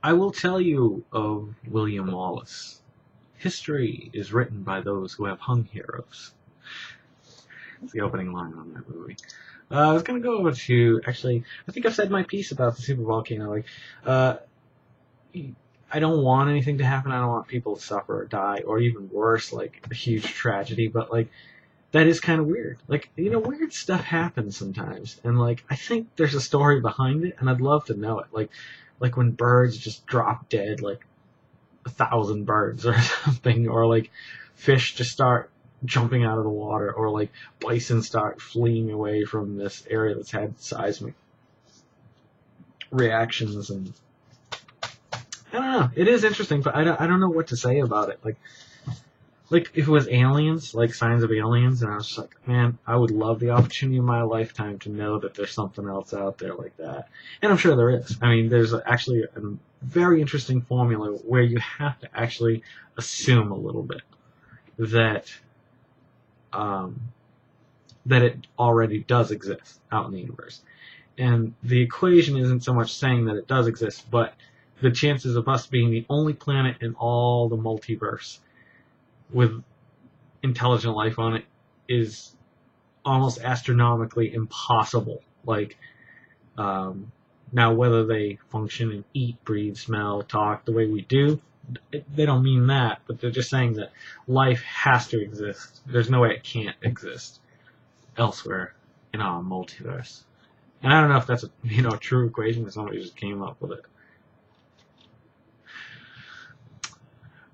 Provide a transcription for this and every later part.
I will tell you of William Wallace. History is written by those who have hung heroes. It's the opening line on that movie. I was going to go over to, actually, I think I've said my piece about the super volcano. Like, I don't want anything to happen. I don't want people to suffer or die, or even worse, like a huge tragedy. But like, that is kind of weird. Like, weird stuff happens sometimes, and like, I think there's a story behind it, and I'd love to know it. Like when birds just drop dead, like 1,000 birds or something, or like fish just start jumping out of the water, or like bison start fleeing away from this area that's had seismic reactions. And I don't know, it is interesting, but I don't know what to say about it. Like if it was aliens, like signs of aliens, and I was just like, man, I would love the opportunity of my lifetime to know that there's something else out there like that. And I'm sure there is. I mean, there's actually a very interesting formula where you have to actually assume a little bit that that it already does exist out in the universe. And the equation isn't so much saying that it does exist, but the chances of us being the only planet in all the multiverse with intelligent life on it is almost astronomically impossible. Like, now whether they function and eat, breathe, smell, talk the way we do, they don't mean that, but they're just saying that life has to exist. There's no way it can't exist elsewhere in our multiverse. And I don't know if that's a true equation or somebody just came up with it.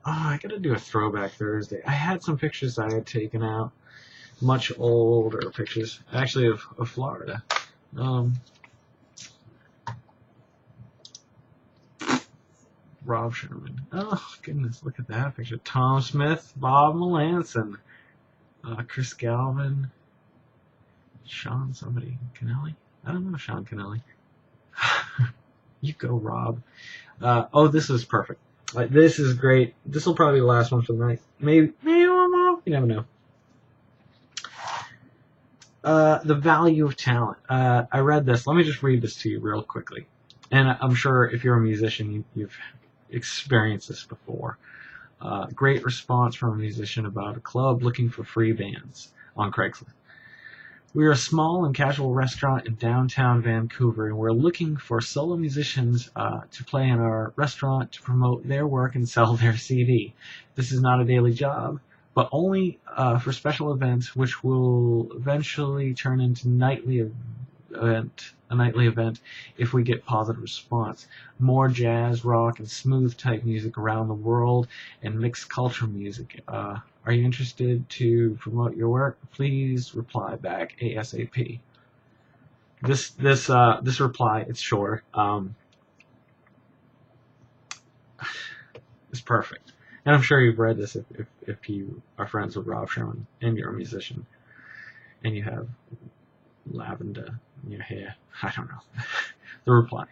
Oh, I gotta do a throwback Thursday. I had some pictures I had taken out, much older pictures, actually of Florida. Rob Sherman. Oh goodness, look at that picture. Tom Smith, Bob Melanson, Chris Galvin, Sean somebody, Kennelly? I don't know Sean Kennelly. You go, Rob. Oh, this is perfect. This is great. This will probably be the last one for the night. Maybe one more. You never know. The value of talent. I read this. Let me just read this to you real quickly. And I'm sure if you're a musician, you've experienced this before. Great response from a musician about a club looking for free bands on Craigslist. We are a small and casual restaurant in downtown Vancouver, and we're looking for solo musicians to play in our restaurant to promote their work and sell their CD. This is not a daily job, but only for special events, which will eventually turn into a nightly event if we get positive response. More jazz, rock, and smooth type music around the world, and mixed culture music. Are you interested to promote your work? Please reply back ASAP. This reply, it's short. It's perfect. And I'm sure you've read this if you are friends with Rob Sherman and you're a musician and you have lavender in your hair. I don't know. The reply.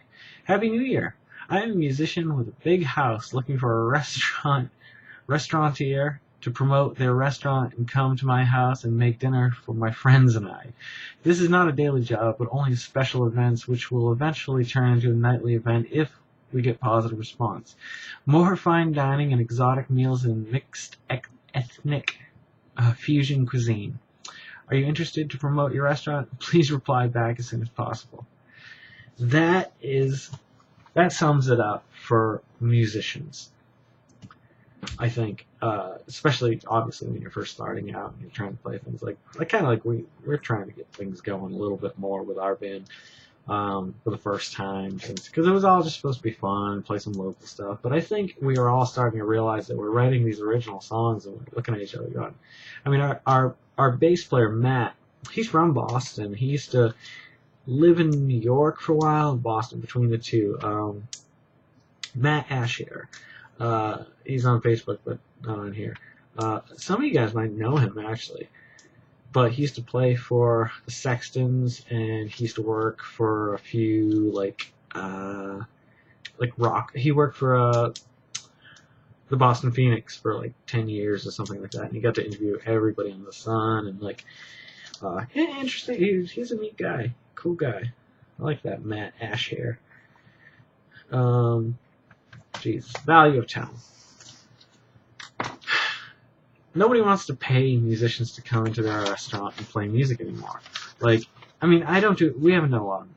Happy New Year. I am a musician with a big house looking for a restaurateur to promote their restaurant and come to my house and make dinner for my friends and I. This is not a daily job, but only special events, which will eventually turn into a nightly event if we get positive response. More fine dining and exotic meals and mixed ethnic fusion cuisine. Are you interested to promote your restaurant? Please reply back as soon as possible. That sums it up for musicians. I think, especially obviously when you're first starting out and you're trying to play things like kind of like we're trying to get things going a little bit more with our band for the first time, because it was all just supposed to be fun and play some local stuff. But I think we are all starting to realize that we're writing these original songs and we're looking at each other going, I mean, our bass player Matt, he's from Boston. He used to live in New York for a while, and Boston, between the two. Matt Asher. He's on Facebook, but not on here. Some of you guys might know him, actually. But he used to play for the Sextons, and he used to work for a few, like rock. He worked for the Boston Phoenix for, like, 10 years or something like that. And he got to interview everybody on the Sun, and, like, interesting. He's a neat guy. Cool guy. I like that Matt Asher. Jesus, value of talent. Nobody wants to pay musicians to come into their restaurant and play music anymore. Like, I mean, we haven't done a lot of,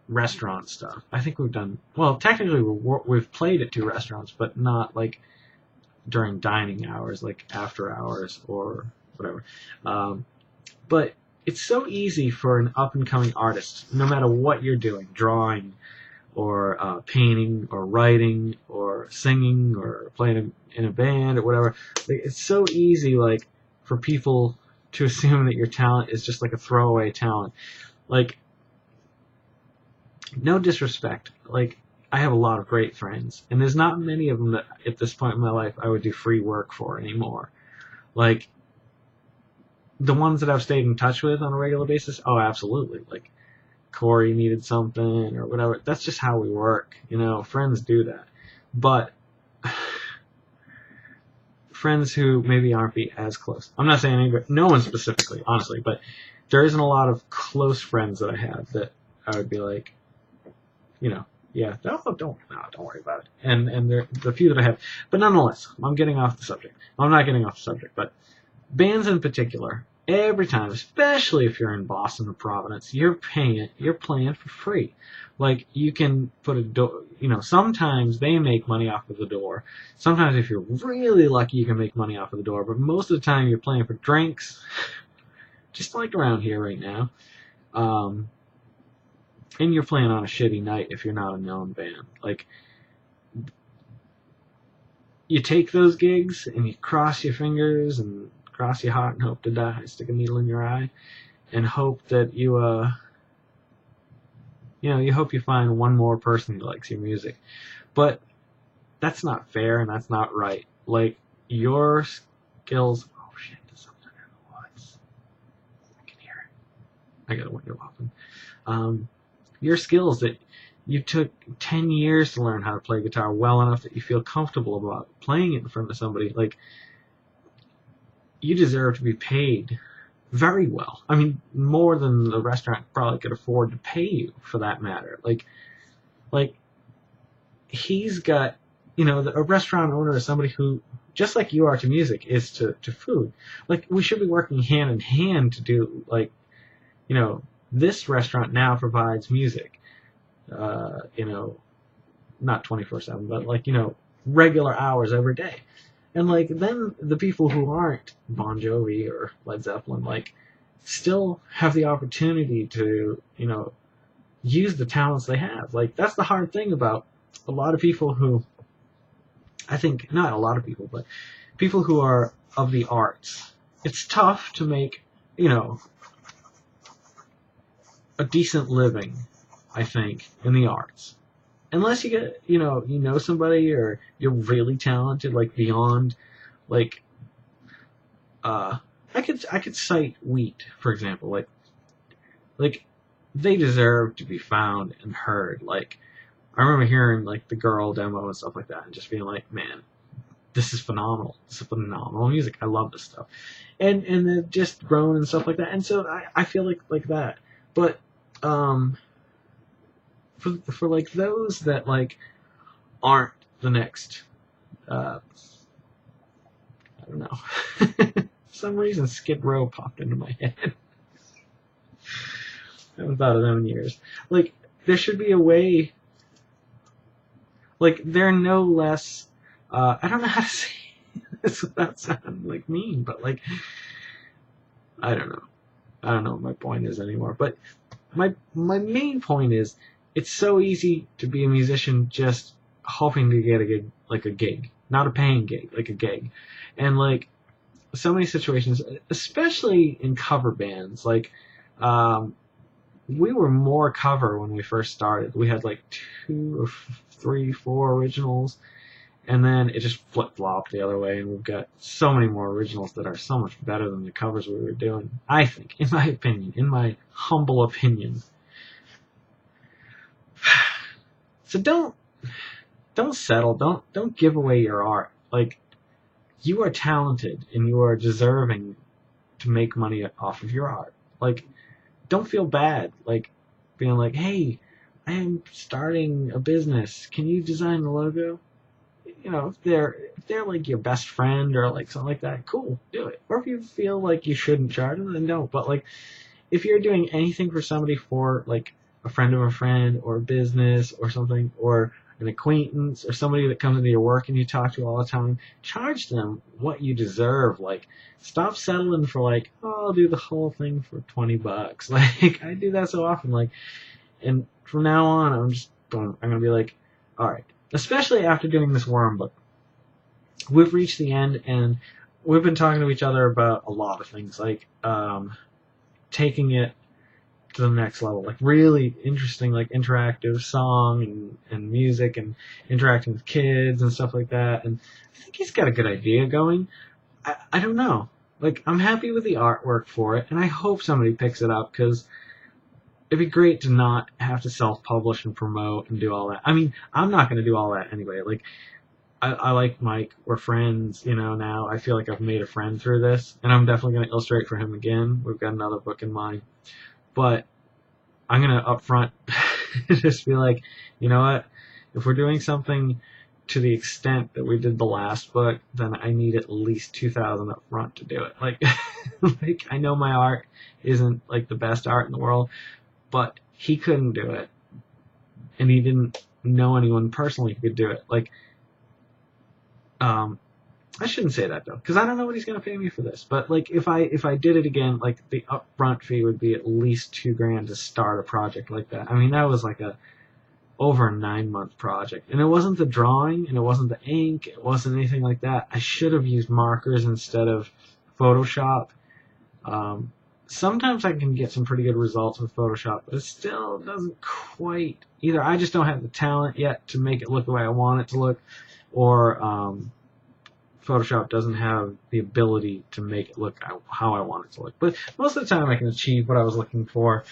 restaurant stuff. I think we've done, well, technically we've played at 2 restaurants, but not like during dining hours, like after hours or whatever. But it's so easy for an up-and-coming artist, no matter what you're doing, drawing or painting or writing or singing or playing in a band or whatever. Like, it's so easy, like, for people to assume that your talent is just like a throwaway talent. Like, no disrespect. Like, I have a lot of great friends, and there's not many of them that at this point in my life I would do free work for anymore. Like, the ones that I've stayed in touch with on a regular basis, oh, absolutely. Like, Corey needed something or whatever. That's just how we work. Friends do that. But friends who maybe aren't be as close. I'm not saying no one specifically, honestly, but there isn't a lot of close friends that I have that I would be like, yeah, don't worry about it. And the few that I have, but nonetheless, I'm getting off the subject. I'm not getting off the subject, but bands in particular, every time, especially if you're in Boston or Providence, you're playing for free. Like, you can put sometimes they make money off of the door. Sometimes if you're really lucky, you can make money off of the door, but most of the time you're playing for drinks, just like around here right now. And you're playing on a shitty night if you're not a known band. Like, you take those gigs and you cross your fingers and cross your heart and hope to die. Stick a needle in your eye and hope that you hope you find one more person who likes your music. But that's not fair and that's not right. Like, your skills. Oh shit! There's something in the woods. I can hear it. I got a window open. Your skills that you took 10 years to learn how to play guitar well enough that you feel comfortable about playing it in front of somebody. Like, you deserve to be paid very well. I mean, more than the restaurant probably could afford to pay you, for that matter. Like he's got, a restaurant owner is somebody who, just like you are to music, is to food. Like, we should be working hand in hand to do, like, this restaurant now provides music, not 24/7, but like, regular hours every day. And like, then the people who aren't Bon Jovi or Led Zeppelin, like, still have the opportunity to, use the talents they have. Like, that's the hard thing about a lot of people who, I think, not a lot of people, but people who are of the arts. It's tough to make, a decent living, I think, in the arts. Unless you get, you know somebody, or you're really talented, like, beyond, like, I could cite Wheat, for example. Like, they deserve to be found and heard. Like, I remember hearing, like, the Girl demo and stuff like that, and just being like, man, this is phenomenal. This is phenomenal music. I love this stuff. And they've just grown and stuff like that. And so I feel like that. But for like those that, like, aren't the next, I don't know. For some reason Skid Row popped into my head. I haven't thought of them in years. Like, there should be a way, like, they're no less, I don't know how to say this without sounding like mean, but, like, I don't know what my point is anymore. But my main point is, it's so easy to be a musician just hoping to get a gig, not a paying gig, like a gig. And, like, so many situations, especially in cover bands, like, we were more cover when we first started. We had like 2 or 3, 4 originals, and then it just flip-flopped the other way, and we've got so many more originals that are so much better than the covers we were doing, I think, in my opinion, in my humble opinion. So don't settle, don't give away your art. Like, you are talented and you are deserving to make money off of your art. Like, don't feel bad, like, being like, hey, I am starting a business. Can you design the logo? You know, if they're like your best friend or like something like that, cool, do it. Or if you feel like you shouldn't charge them, then don't. But like, if you're doing anything for somebody, for like a friend of a friend or a business or something, or an acquaintance or somebody that comes into your work and you talk to all the time, charge them what you deserve. Like, stop settling for like, oh, I'll do the whole thing for $20. Like, I do that so often. Like, and from now on, I'm gonna be like, all right. Especially after doing this worm book, we've reached the end, and we've been talking to each other about a lot of things, like taking it to the next level, like really interesting, like interactive song and music and interacting with kids and stuff like that. And I think he's got a good idea going. I don't know. Like, I'm happy with the artwork for it, and I hope somebody picks it up, because it'd be great to not have to self-publish and promote and do all that. I mean, I'm not going to do all that anyway. Like, I like Mike. We're friends, you know, now. I feel like I've made a friend through this, and I'm definitely going to illustrate for him again. We've got another book in mind. But I'm going to upfront just be like, you know what? If we're doing something to the extent that we did the last book, then I need at least 2,000 up front to do it. Like, like, I know my art isn't like the best art in the world, but he couldn't do it, and he didn't know anyone personally who could do it. Like, I shouldn't say that though, because I don't know what he's gonna pay me for this. But like, if I did it again, like the upfront fee would be at least $2,000 to start a project like that. I mean, that was like over a 9-month project, and it wasn't the drawing, and it wasn't the ink, it wasn't anything like that. I should have used markers instead of Photoshop. Sometimes I can get some pretty good results with Photoshop, but it still doesn't quite. Either I just don't have the talent yet to make it look the way I want it to look, or Photoshop doesn't have the ability to make it look how I want it to look. But most of the time I can achieve what I was looking for.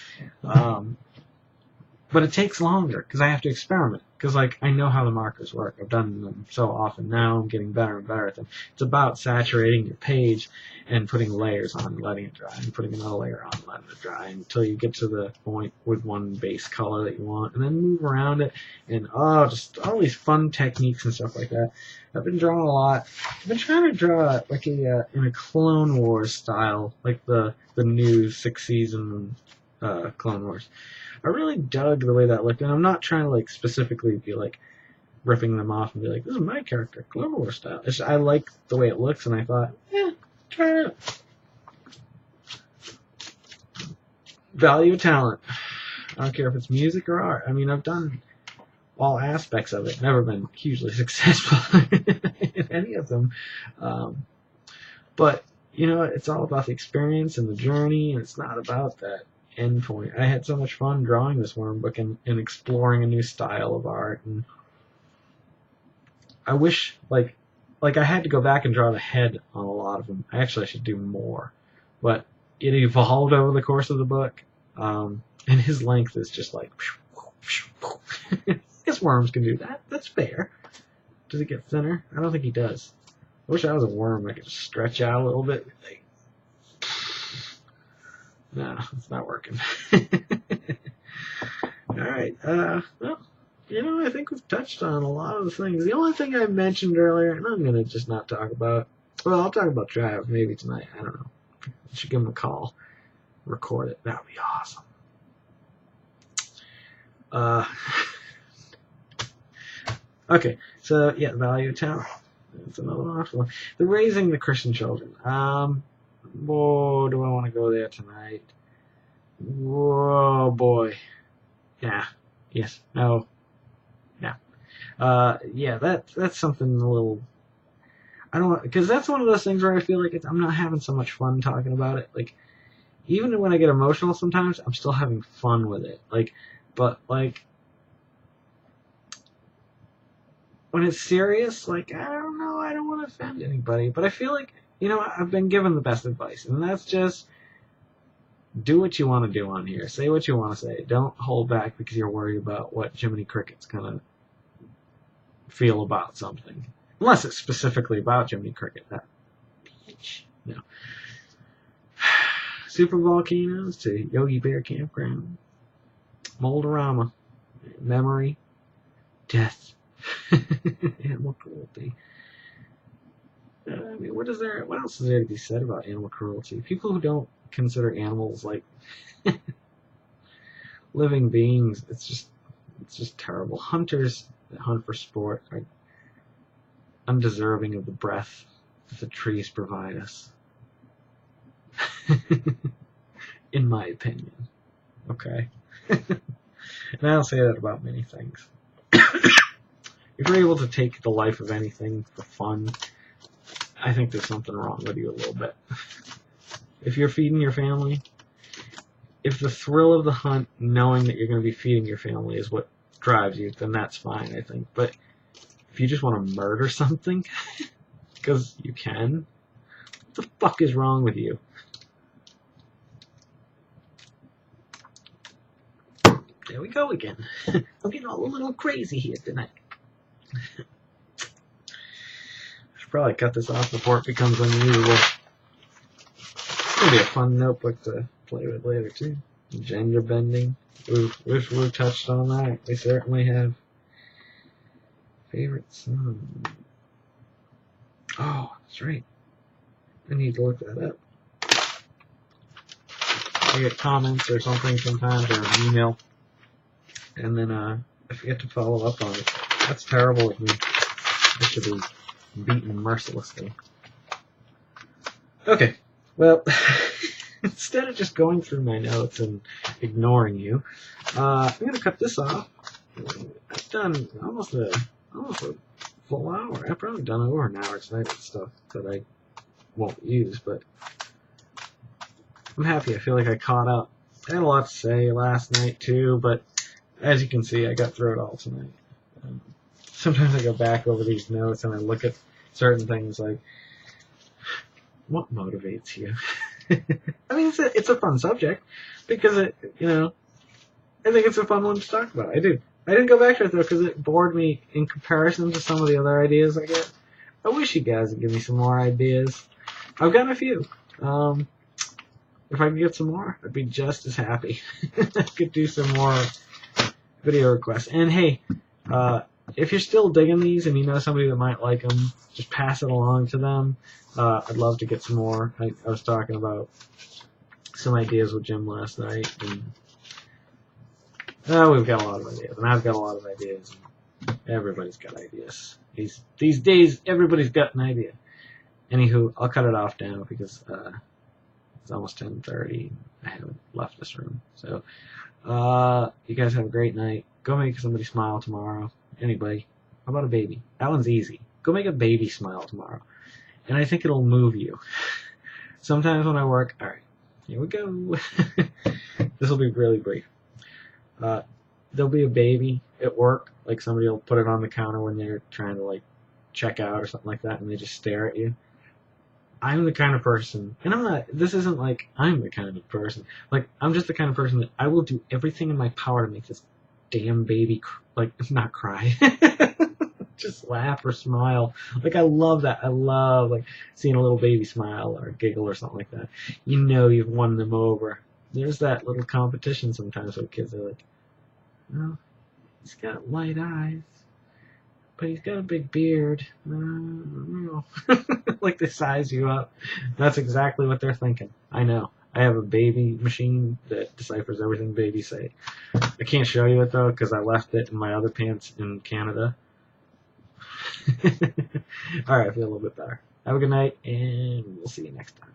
But it takes longer because I have to experiment. Because like, I know how the markers work. I've done them so often now. I'm getting better and better at them. It's about saturating your page and putting layers on and letting it dry, and putting another layer on and letting it dry until you get to the point with one base color that you want, and then move around it, and just all these fun techniques and stuff like that. I've been drawing a lot. I've been trying to draw like in a Clone Wars style, like the new 6th season Clone Wars. I really dug the way that looked, and I'm not trying to like specifically be like ripping them off and be like, this is my character, Clone Wars style. It's just, I like the way it looks, and I thought, try it out. Value of talent. I don't care if it's music or art. I mean, I've done all aspects of it. Never been hugely successful in any of them. But, you know, it's all about the experience and the journey, and it's not about that end point. I had so much fun drawing this worm book and exploring a new style of art, and I wish like I had to go back and draw the head on a lot of them. Actually, I should do more, but it evolved over the course of the book, and his length is just like his worms can do that. That's fair. Does it get thinner? I don't think he does. I wish I was a worm. I could just stretch out a little bit. No, it's not working. Alright, well, you know, I think we've touched on a lot of the things. The only thing I mentioned earlier, and I'm going to just not talk about, well, I'll talk about Trav maybe tonight. I don't know. I should give him a call. Record it. That would be awesome. Okay, so, yeah, value of talent. That's another one. The raising the Christian children. Whoa, do I want to go there tonight? Whoa, boy. Yeah. Yes. No. Yeah. Yeah, that's something a little... I don't... Because that's one of those things where I feel like I'm not having so much fun talking about it. Like, even when I get emotional sometimes, I'm still having fun with it. Like, but, like... When it's serious, like, I don't know, I don't want to offend anybody. But I feel like, you know, I've been given the best advice, and that's just do what you want to do on here. Say what you want to say. Don't hold back because you're worried about what Jiminy Cricket's going to feel about something. Unless it's specifically about Jiminy Cricket. That bitch. No. Super Volcanoes to Yogi Bear Campground. Moldorama. Memory, death, animal cruelty. I mean, what else is there to be said about animal cruelty? People who don't consider animals like living beings, it's just terrible. Hunters that hunt for sport are undeserving of the breath that the trees provide us. In my opinion. Okay? And I don't say that about many things. If you're able to take the life of anything for fun, I think there's something wrong with you a little bit. If you're feeding your family, if the thrill of the hunt, knowing that you're going to be feeding your family, is what drives you, then that's fine, I think. But if you just want to murder something, because you can, what the fuck is wrong with you? There we go again. I'm getting all a little crazy here tonight. Should probably cut this off before it becomes unusual. It's going to be a fun notebook to play with later, too. Gender bending. We've touched on that. We certainly have. Favorite song. Oh, that's right. I need to look that up. I get comments or something sometimes, or an email, and then I forget to follow up on it. That's terrible of me. I should be beaten mercilessly. Okay, well, instead of just going through my notes and ignoring you, I'm going to cut this off. I've done almost a full hour. I've probably done over an hour tonight with stuff that I won't use, but I'm happy. I feel like I caught up. I had a lot to say last night too, but as you can see, I got through it all tonight. Sometimes I go back over these notes and I look at certain things like, what motivates you? I mean, it's a fun subject because I think it's a fun one to talk about. I didn't go back to it though because it bored me in comparison to some of the other ideas I get. I wish you guys would give me some more ideas. I've gotten a few. If I could get some more, I'd be just as happy. I could do some more video requests. And hey, if you're still digging these and you know somebody that might like them, just pass it along to them. I'd love to get some more. I was talking about some ideas with Jim last night, and we've got a lot of ideas, and I've got a lot of ideas. And everybody's got ideas. These days, everybody's got an idea. Anywho, I'll cut it off now because it's almost 10:30. I haven't left this room. So, you guys have a great night. Go make somebody smile tomorrow. Anybody. How about a baby? That one's easy. Go make a baby smile tomorrow. And I think it'll move you. Sometimes when I work, alright, here we go. This will be really brief. There'll be a baby at work. Like somebody will put it on the counter when they're trying to like check out or something like that, and they just stare at you. I'm the kind of person, and this isn't like I'm the kind of person, like I'm just the kind of person that I will do everything in my power to make this damn baby, not cry, just laugh or smile. Like I love that. I love like seeing a little baby smile or giggle or something like that. You know you've won them over. There's that little competition sometimes with kids. They're like, oh, he's got light eyes, but he's got a big beard. Like they size you up. That's exactly what they're thinking. I know. I have a baby machine that deciphers everything babies say. I can't show you it though because I left it in my other pants in Canada. Alright, I feel a little bit better. Have a good night and we'll see you next time.